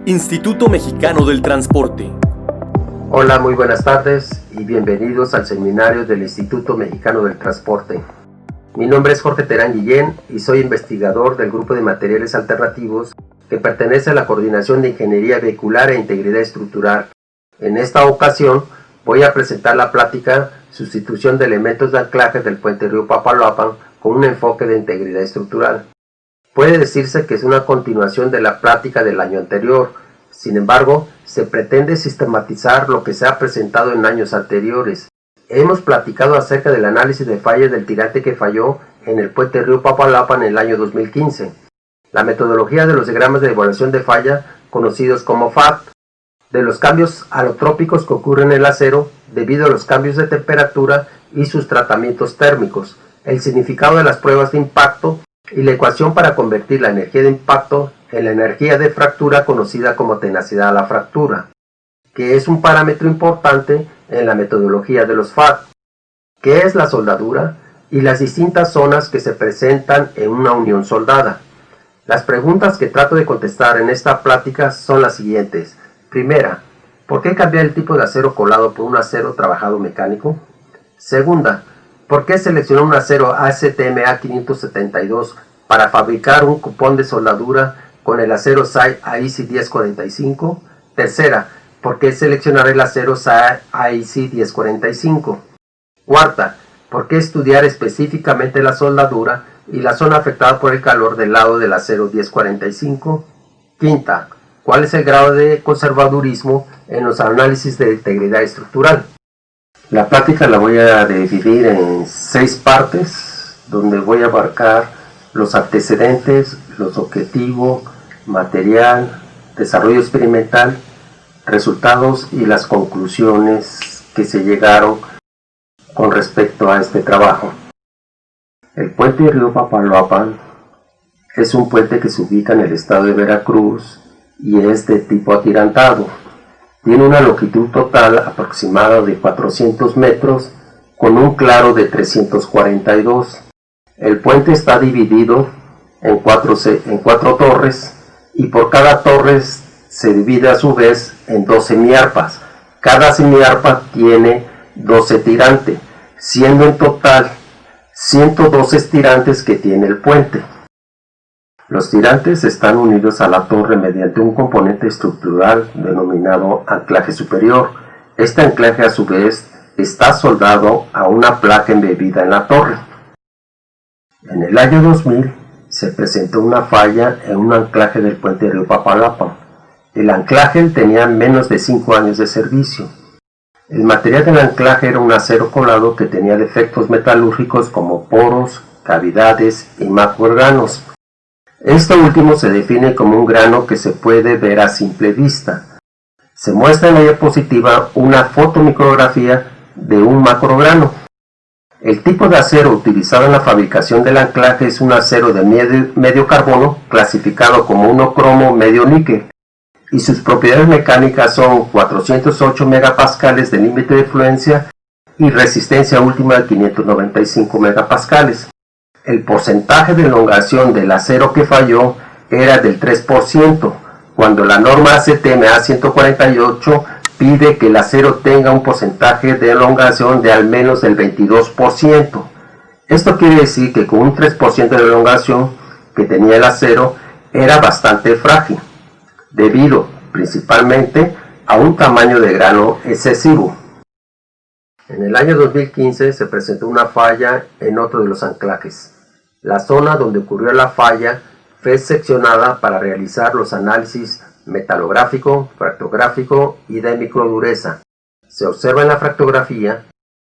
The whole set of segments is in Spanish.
Instituto Mexicano del Transporte. Hola, muy buenas tardes y bienvenidos al seminario del Instituto Mexicano del Transporte. Mi nombre es Jorge Terán Guillén y soy investigador del Grupo de Materiales Alternativos que pertenece a la Coordinación de Ingeniería Vehicular e Integridad Estructural. En esta ocasión voy a presentar la plática Sustitución de elementos de anclaje del puente Río Papaloapan con un enfoque de integridad estructural. Puede decirse que es una continuación de la plática del año anterior. Sin embargo, se pretende sistematizar lo que se ha presentado en años anteriores. Hemos platicado acerca del análisis de fallas del tirante que falló en el puente Río Papaloapan en el año 2015, la metodología de los diagramas de evaluación de falla, conocidos como FAT, de los cambios alotrópicos que ocurren en el acero debido a los cambios de temperatura y sus tratamientos térmicos, el significado de las pruebas de impacto y la ecuación para convertir la energía de impacto en la energía de fractura conocida como tenacidad a la fractura, que es un parámetro importante en la metodología de los FAT, que es la soldadura y las distintas zonas que se presentan en una unión soldada. Las preguntas que trato de contestar en esta plática son las siguientes. Primera, ¿por qué cambiar el tipo de acero colado por un acero trabajado mecánico? Segunda, ¿por qué seleccionar un acero ASTM A572 para fabricar un cupón de soldadura con el acero SAI AISI 1045? Tercera, ¿por qué seleccionar el acero SAI AISI 1045? Cuarta, ¿por qué estudiar específicamente la soldadura y la zona afectada por el calor del lado del acero 1045? Quinta, ¿cuál es el grado de conservadurismo en los análisis de integridad estructural? La plática la voy a dividir en 6 partes, donde voy a abarcar los antecedentes, los objetivos, material, desarrollo experimental, resultados y las conclusiones que se llegaron con respecto a este trabajo. El puente Río Papaloapan es un puente que se ubica en el estado de Veracruz y es de tipo atirantado. Tiene una longitud total aproximada de 400 metros con un claro de 342. El puente está dividido en cuatro torres y por cada torre se divide a su vez en 2 semiarpas. Cada semiarpa tiene 12 tirantes, siendo en total 112 tirantes que tiene el puente. Los tirantes están unidos a la torre mediante un componente estructural denominado anclaje superior. Este anclaje a su vez está soldado a una placa embebida en la torre. En el año 2000 se presentó una falla en un anclaje del puente Río Papaloapan. El anclaje tenía menos de 5 años de servicio. El material del anclaje era un acero colado que tenía defectos metalúrgicos como poros, cavidades y macrogranos. Esto último se define como un grano que se puede ver a simple vista. Se muestra en la diapositiva una fotomicrografía de un macrograno. El tipo de acero utilizado en la fabricación del anclaje es un acero de medio carbono clasificado como 1 cromo medio níquel y sus propiedades mecánicas son 408 megapascales de límite de fluencia y resistencia última de 595 megapascales. El porcentaje de elongación del acero que falló era del 3%, cuando la norma ASTM A148 pide que el acero tenga un porcentaje de elongación de al menos del 22%. Esto quiere decir que con un 3% de elongación que tenía el acero era bastante frágil, debido principalmente a un tamaño de grano excesivo. En el año 2015 se presentó una falla en otro de los anclajes. La zona donde ocurrió la falla fue seccionada para realizar los análisis metalográfico, fractográfico y de microdureza. Se observa en la fractografía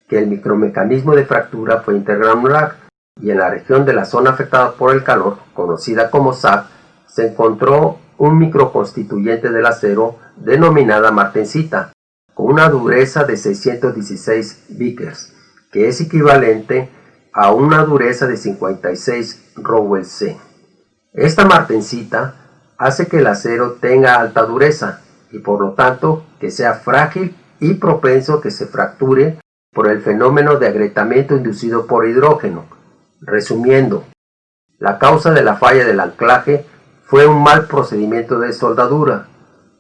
que el micromecanismo de fractura fue intergranular y en la región de la zona afectada por el calor, conocida como SAC, se encontró un microconstituyente del acero denominada martensita, con una dureza de 616 Vickers, que es equivalente a una dureza de 56 Rowell C. Esta martensita hace que el acero tenga alta dureza y por lo tanto que sea frágil y propenso a que se fracture por el fenómeno de agrietamiento inducido por hidrógeno. Resumiendo, la causa de la falla del anclaje fue un mal procedimiento de soldadura.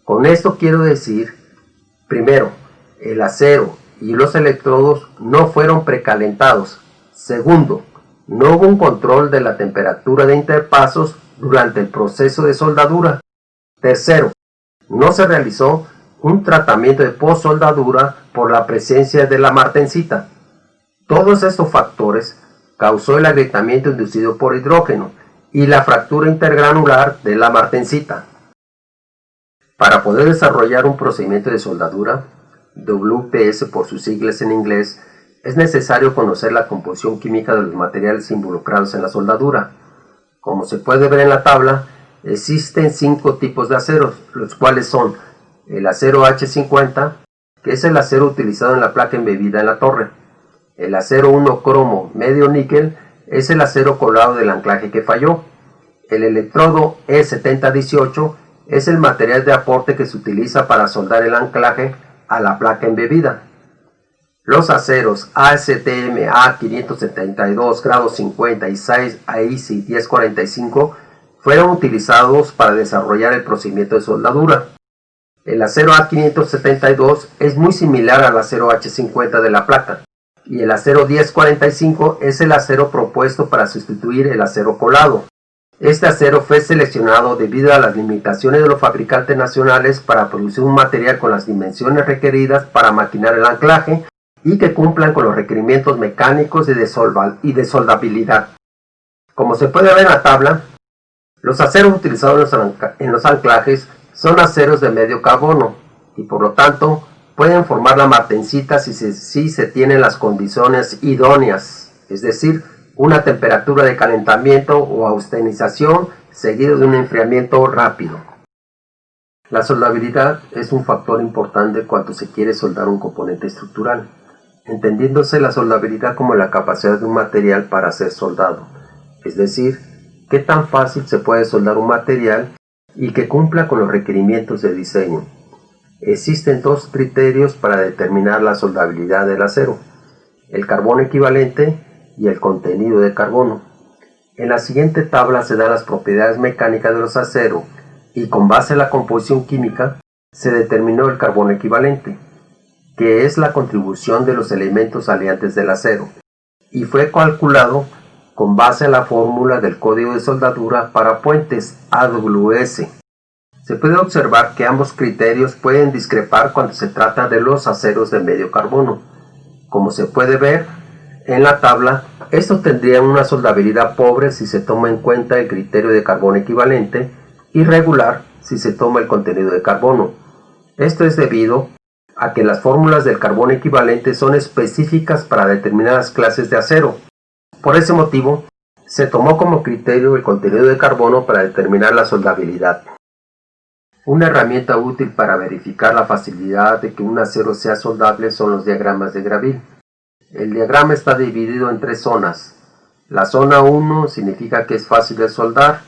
Con esto quiero decir, primero, el acero y los electrodos no fueron precalentados. Segundo, no hubo un control de la temperatura de interpasos durante el proceso de soldadura. Tercero, no se realizó un tratamiento de postsoldadura por la presencia de la martensita. Todos estos factores causó el agrietamiento inducido por hidrógeno y la fractura intergranular de la martensita. Para poder desarrollar un procedimiento de soldadura, WPS por sus siglas en inglés, es necesario conocer la composición química de los materiales involucrados en la soldadura. Como se puede ver en la tabla, existen 5 tipos de aceros, los cuales son el acero H50, que es el acero utilizado en la placa embebida en la torre. El acero 1 cromo medio níquel es el acero colado del anclaje que falló. El electrodo E7018 es el material de aporte que se utiliza para soldar el anclaje a la placa embebida. Los aceros ASTM A572 grado 50 y 6 AISI 1045 fueron utilizados para desarrollar el procedimiento de soldadura. El acero A572 es muy similar al acero H50 de la placa, y el acero 1045 es el acero propuesto para sustituir el acero colado. Este acero fue seleccionado debido a las limitaciones de los fabricantes nacionales para producir un material con las dimensiones requeridas para maquinar el anclaje y que cumplan con los requerimientos mecánicos y de soldabilidad. Como se puede ver en la tabla, los aceros utilizados en los anclajes son aceros de medio carbono y por lo tanto pueden formar la martensita si se tienen las condiciones idóneas, es decir, una temperatura de calentamiento o austenización seguido de un enfriamiento rápido. La soldabilidad es un factor importante cuando se quiere soldar un componente estructural, entendiéndose la soldabilidad como la capacidad de un material para ser soldado, es decir, qué tan fácil se puede soldar un material y que cumpla con los requerimientos de diseño. Existen 2 criterios para determinar la soldabilidad del acero: el carbono equivalente y el contenido de carbono. En la siguiente tabla se dan las propiedades mecánicas de los aceros y con base en la composición química se determinó el carbono equivalente, que es la contribución de los elementos aliantes del acero, y fue calculado con base en la fórmula del código de soldadura para puentes AWS. Se puede observar que ambos criterios pueden discrepar cuando se trata de los aceros de medio carbono. Como se puede ver en la tabla, estos tendrían una soldabilidad pobre si se toma en cuenta el criterio de carbono equivalente y regular si se toma el contenido de carbono. Esto es debido a que las fórmulas del carbono equivalente son específicas para determinadas clases de acero. Por ese motivo, se tomó como criterio el contenido de carbono para determinar la soldabilidad. Una herramienta útil para verificar la facilidad de que un acero sea soldable son los diagramas de Graville. El diagrama está dividido en 3 zonas. La zona 1 significa que es fácil de soldar,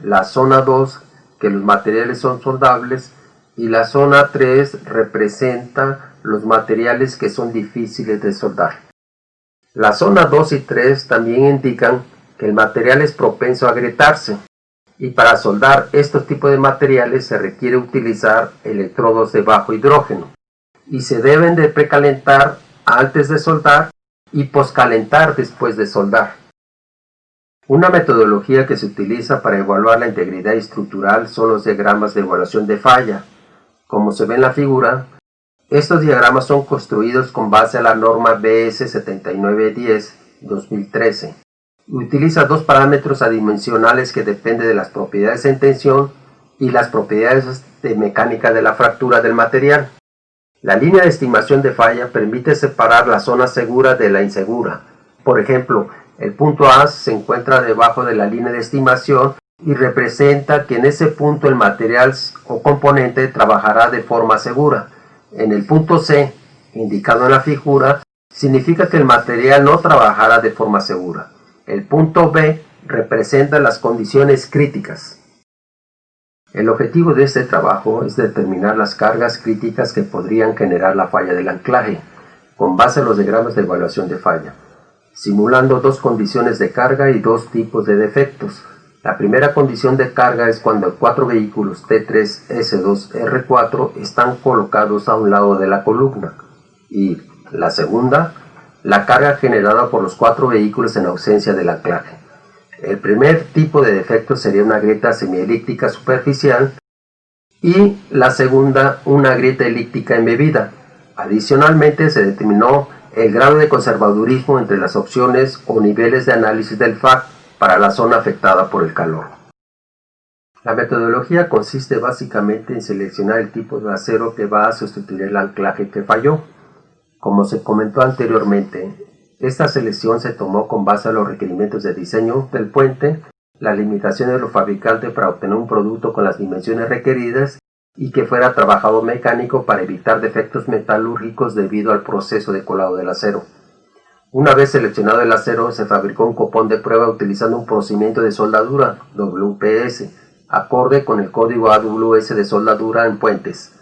la zona 2 que los materiales son soldables y la zona 3 representa los materiales que son difíciles de soldar. La zona 2 y 3 también indican que el material es propenso a agrietarse, y para soldar estos tipos de materiales se requiere utilizar electrodos de bajo hidrógeno, y se deben de precalentar antes de soldar y poscalentar después de soldar. Una metodología que se utiliza para evaluar la integridad estructural son los diagramas de evaluación de falla. Como se ve en la figura, estos diagramas son construidos con base a la norma BS 7910-2013. Utiliza 2 parámetros adimensionales que dependen de las propiedades en tensión y las propiedades de mecánica de la fractura del material. La línea de estimación de falla permite separar la zona segura de la insegura. Por ejemplo, el punto A se encuentra debajo de la línea de estimación y representa que en ese punto el material o componente trabajará de forma segura. En el punto C, indicado en la figura, significa que el material no trabajará de forma segura. El punto B representa las condiciones críticas. El objetivo de este trabajo es determinar las cargas críticas que podrían generar la falla del anclaje, con base en los diagramas de evaluación de falla, simulando 2 condiciones de carga y 2 tipos de defectos, La primera condición de carga es cuando 4 vehículos T3S2R4 están colocados a un lado de la columna. Y la segunda, la carga generada por los 4 vehículos en ausencia del anclaje. El primer tipo de defecto sería una grieta semielíptica superficial y la segunda, una grieta elíptica embebida. Adicionalmente, se determinó el grado de conservadurismo entre las opciones o niveles de análisis del FAC para la zona afectada por el calor. La metodología consiste básicamente en seleccionar el tipo de acero que va a sustituir el anclaje que falló. Como se comentó anteriormente, esta selección se tomó con base a los requerimientos de diseño del puente, las limitaciones de los fabricantes para obtener un producto con las dimensiones requeridas y que fuera trabajado mecánico para evitar defectos metalúrgicos debido al proceso de colado del acero. Una vez seleccionado el acero, se fabricó un cupón de prueba utilizando un procedimiento de soldadura WPS, acorde con el código AWS de soldadura en puentes.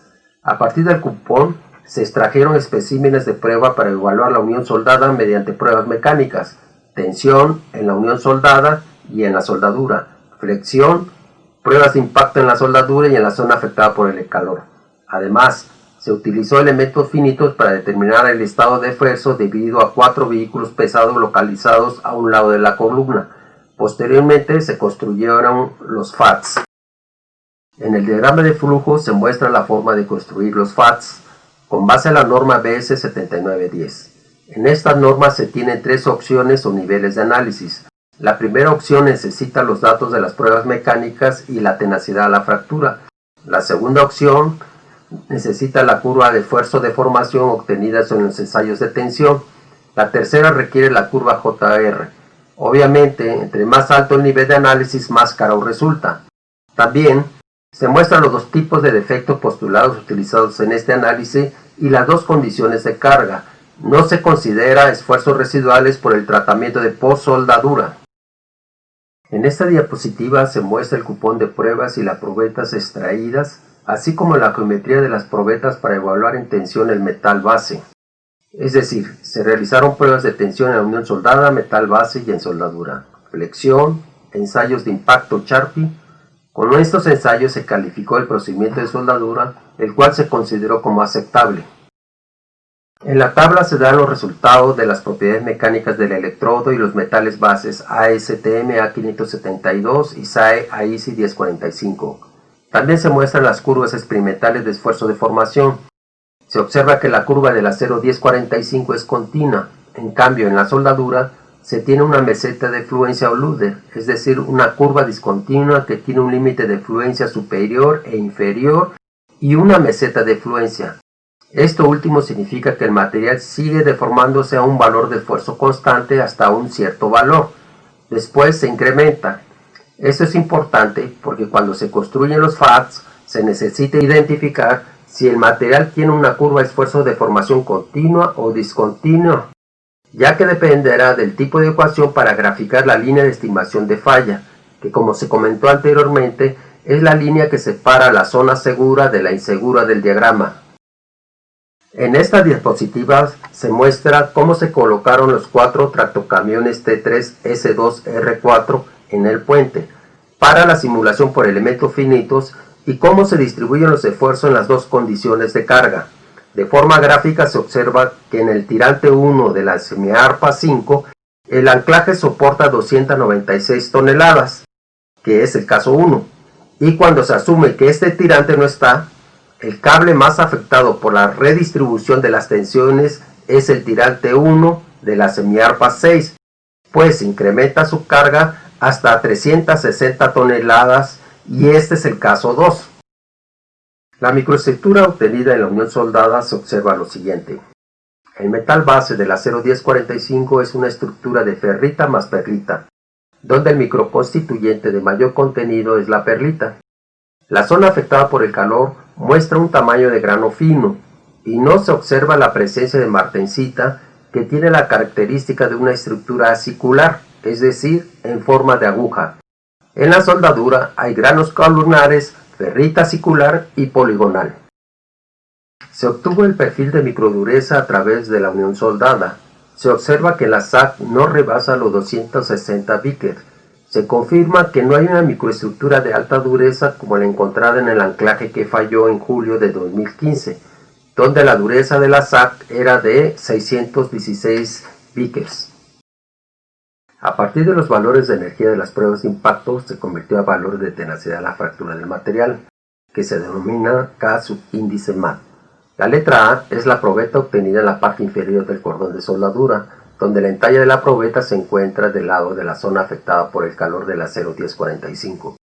A partir del cupón, se extrajeron especímenes de prueba para evaluar la unión soldada mediante pruebas mecánicas, tensión en la unión soldada y en la soldadura, flexión, pruebas de impacto en la soldadura y en la zona afectada por el calor. Además, se utilizó elementos finitos para determinar el estado de esfuerzo debido a 4 vehículos pesados localizados a un lado de la columna. Posteriormente se construyeron los FATs. En el diagrama de flujo se muestra la forma de construir los FATs con base a la norma BS 7910. En estas normas se tienen 3 opciones o niveles de análisis. La primera opción necesita los datos de las pruebas mecánicas y la tenacidad a la fractura. La segunda opción necesita la curva de esfuerzo de formación obtenida en los ensayos de tensión. La tercera requiere la curva JR. Obviamente, entre más alto el nivel de análisis, más caro resulta. También se muestran los 2 tipos de defectos postulados utilizados en este análisis y las 2 condiciones de carga. No se considera esfuerzos residuales por el tratamiento de post-soldadura. En esta diapositiva se muestra el cupón de pruebas y las probetas extraídas, así como la geometría de las probetas para evaluar en tensión el metal base. Es decir, se realizaron pruebas de tensión en la unión soldada, metal base y en soldadura, flexión, ensayos de impacto Charpy. Con estos ensayos se calificó el procedimiento de soldadura, el cual se consideró como aceptable. En la tabla se dan los resultados de las propiedades mecánicas del electrodo y los metales bases ASTM A572 y SAE AISI 1045. También se muestran las curvas experimentales de esfuerzo de formación. Se observa que la curva del acero 1045 es continua, en cambio en la soldadura se tiene una meseta de fluencia o Luder, es decir, una curva discontinua que tiene un límite de fluencia superior e inferior y una meseta de fluencia. Esto último significa que el material sigue deformándose a un valor de esfuerzo constante hasta un cierto valor. Después se incrementa. Esto es importante porque cuando se construyen los FATs se necesita identificar si el material tiene una curva de esfuerzo de formación continua o discontinua, ya que dependerá del tipo de ecuación para graficar la línea de estimación de falla, que como se comentó anteriormente, es la línea que separa la zona segura de la insegura del diagrama. En esta diapositiva se muestra cómo se colocaron los 4 tractocamiones T3S2R4 en el puente para la simulación por elementos finitos y cómo se distribuyen los esfuerzos en las 2 condiciones de carga. De forma gráfica se observa que en el tirante 1 de la semiarpa 5 el anclaje soporta 296 toneladas, que es el caso 1, y cuando se asume que este tirante no está, el cable más afectado por la redistribución de las tensiones es el tirante 1 de la semiarpa 6, pues incrementa su carga hasta 360 toneladas y este es el caso 2. La microestructura obtenida en la unión soldada se observa lo siguiente. El metal base del acero 1045 es una estructura de ferrita más perlita, donde el microconstituyente de mayor contenido es la perlita. La zona afectada por el calor muestra un tamaño de grano fino y no se observa la presencia de martensita, que tiene la característica de una estructura acicular, es decir, en forma de aguja. En la soldadura hay granos columnares, ferrita acicular y poligonal. Se obtuvo el perfil de microdureza a través de la unión soldada. Se observa que la SAC no rebasa los 260 Vickers. Se confirma que no hay una microestructura de alta dureza como la encontrada en el anclaje que falló en julio de 2015, donde la dureza de la SAC era de 616 vickers. A partir de los valores de energía de las pruebas de impacto, se convirtió a valores de tenacidad de la fractura del material, que se denomina K subíndice MAD. La letra A es la probeta obtenida en la parte inferior del cordón de soldadura, donde la entalla de la probeta se encuentra del lado de la zona afectada por el calor del acero 1045.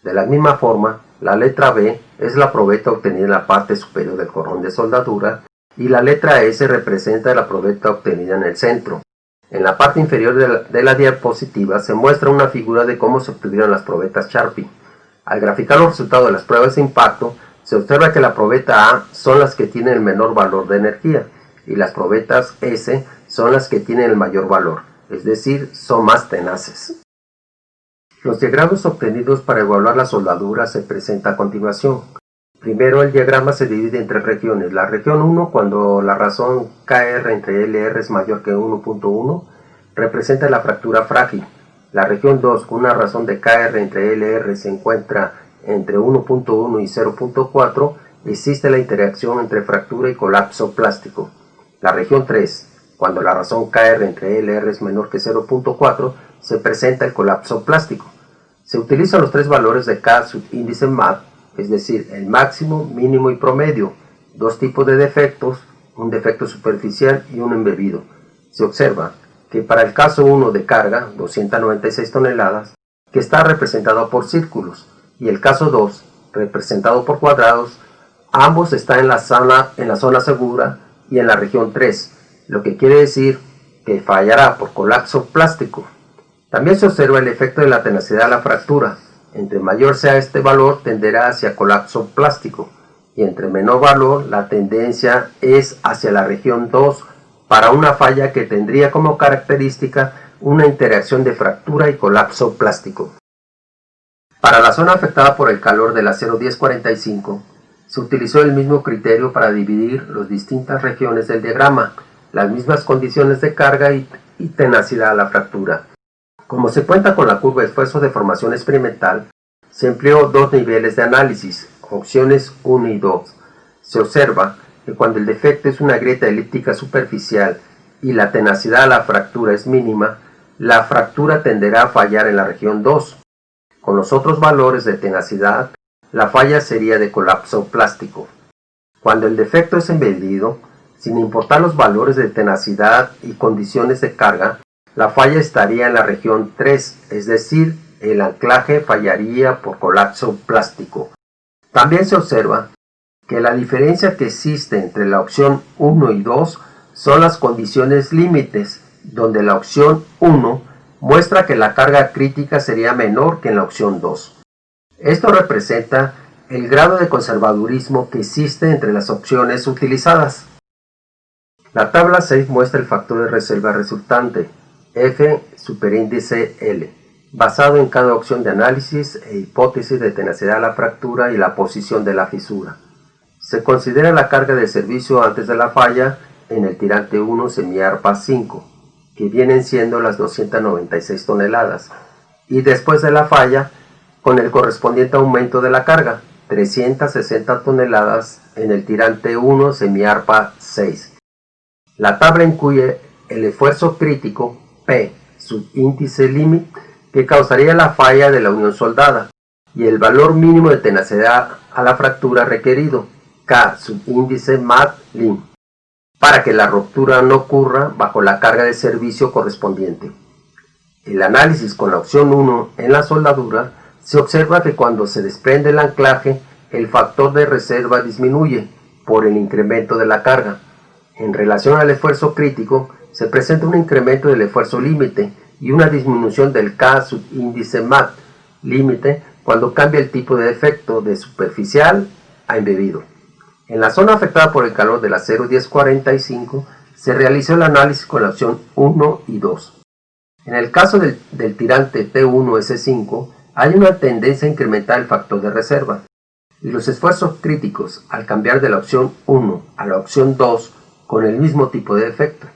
De la misma forma, la letra B es la probeta obtenida en la parte superior del cordón de soldadura y la letra S representa la probeta obtenida en el centro. En la parte inferior de la diapositiva se muestra una figura de cómo se obtuvieron las probetas Sharpie. Al graficar los resultados de las pruebas de impacto, se observa que la probeta A son las que tienen el menor valor de energía y las probetas S son las que tienen el mayor valor, es decir, son más tenaces. Los diagramas obtenidos para evaluar la soldadura se presentan a continuación. Primero, el diagrama se divide en tres regiones. La región 1, cuando la razón KR entre LR es mayor que 1.1, representa la fractura frágil. La región 2, con una razón de KR entre LR se encuentra entre 1.1 y 0.4, existe la interacción entre fractura y colapso plástico. La región 3, cuando la razón KR entre LR es menor que 0.4, se presenta el colapso plástico. Se utilizan los tres valores de K subíndice MAD, es decir, el máximo, mínimo y promedio, dos tipos de defectos, un defecto superficial y un embebido. Se observa que para el caso 1 de carga, 296 toneladas, que está representado por círculos, y el caso 2, representado por cuadrados, ambos están en la zona segura y en la región 3, lo que quiere decir que fallará por colapso plástico. También se observa el efecto de la tenacidad de la fractura. Entre mayor sea este valor, tenderá hacia colapso plástico, y entre menor valor, la tendencia es hacia la región 2 para una falla que tendría como característica una interacción de fractura y colapso plástico. Para la zona afectada por el calor del acero 1045, se utilizó el mismo criterio para dividir las distintas regiones del diagrama, las mismas condiciones de carga y tenacidad a la fractura. Como se cuenta con la curva de esfuerzo de formación experimental, se empleó dos niveles de análisis, opciones 1 y 2. Se observa que cuando el defecto es una grieta elíptica superficial y la tenacidad a la fractura es mínima, la fractura tenderá a fallar en la región 2. Con los otros valores de tenacidad, la falla sería de colapso plástico. Cuando el defecto es embebido, sin importar los valores de tenacidad y condiciones de carga, la falla estaría en la región 3, es decir, el anclaje fallaría por colapso plástico. También se observa que la diferencia que existe entre la opción 1 y 2 son las condiciones límites, donde la opción 1 muestra que la carga crítica sería menor que en la opción 2. Esto representa el grado de conservadurismo que existe entre las opciones utilizadas. La tabla 6 muestra el factor de reserva resultante, F superíndice L, basado en cada opción de análisis e hipótesis de tenacidad a la fractura y la posición de la fisura. Se considera la carga de servicio antes de la falla en el tirante 1 semiarpa 5, que vienen siendo las 296 toneladas, y después de la falla, con el correspondiente aumento de la carga, 360 toneladas en el tirante 1 semiarpa 6. La tabla incluye el esfuerzo crítico P, subíndice límite, que causaría la falla de la unión soldada, y el valor mínimo de tenacidad a la fractura requerido, K, subíndice MAD lim, para que la ruptura no ocurra bajo la carga de servicio correspondiente. El análisis con la opción 1 en la soldadura se observa que cuando se desprende el anclaje, el factor de reserva disminuye por el incremento de la carga. En relación al esfuerzo crítico, se presenta un incremento del esfuerzo límite y una disminución del K subíndice MAD límite cuando cambia el tipo de defecto de superficial a embebido. En la zona afectada por el calor del acero 1045, se realizó el análisis con la opción 1 y 2. En el caso del tirante T1S5, hay una tendencia a incrementar el factor de reserva, y los esfuerzos críticos al cambiar de la opción 1 a la opción 2 con el mismo tipo de defecto,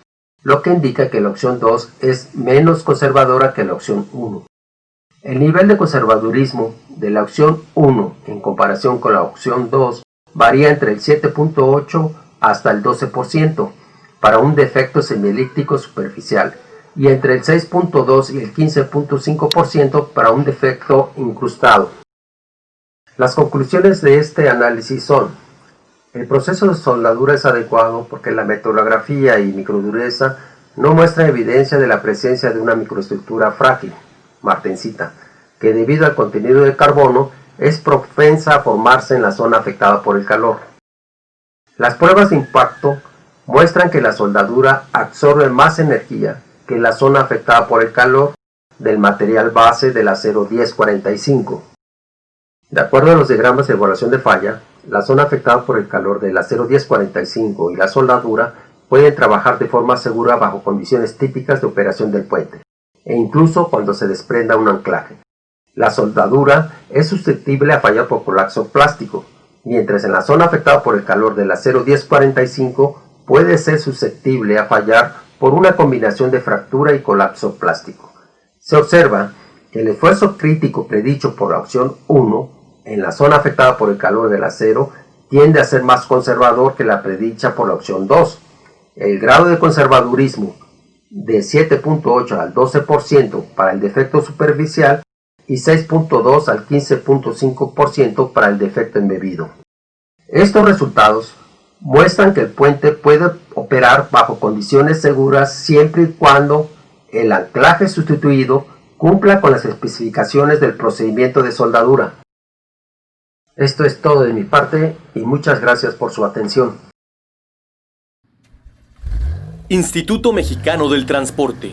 lo que indica que la opción 2 es menos conservadora que la opción 1. El nivel de conservadurismo de la opción 1 en comparación con la opción 2 varía entre el 7.8 hasta el 12% para un defecto semielíptico superficial y entre el 6.2 y el 15.5% para un defecto incrustado. Las conclusiones de este análisis son: el proceso de soldadura es adecuado porque la metalografía y microdureza no muestran evidencia de la presencia de una microestructura frágil, martensita, que debido al contenido de carbono es propensa a formarse en la zona afectada por el calor. Las pruebas de impacto muestran que la soldadura absorbe más energía que la zona afectada por el calor del material base del acero 1045. De acuerdo a los diagramas de evaluación de falla, la zona afectada por el calor del acero 1045 y la soldadura pueden trabajar de forma segura bajo condiciones típicas de operación del puente, e incluso cuando se desprenda un anclaje. La soldadura es susceptible a fallar por colapso plástico, mientras en la zona afectada por el calor del acero 1045 puede ser susceptible a fallar por una combinación de fractura y colapso plástico. Se observa que el esfuerzo crítico predicho por la opción 1 en la zona afectada por el calor del acero tiende a ser más conservador que la predicha por la opción 2. El grado de conservadurismo de 7.8 al 12% para el defecto superficial y 6.2 al 15.5% para el defecto embebido. Estos resultados muestran que el puente puede operar bajo condiciones seguras siempre y cuando el anclaje sustituido cumpla con las especificaciones del procedimiento de soldadura. Esto es todo de mi parte y muchas gracias por su atención. Instituto Mexicano del Transporte.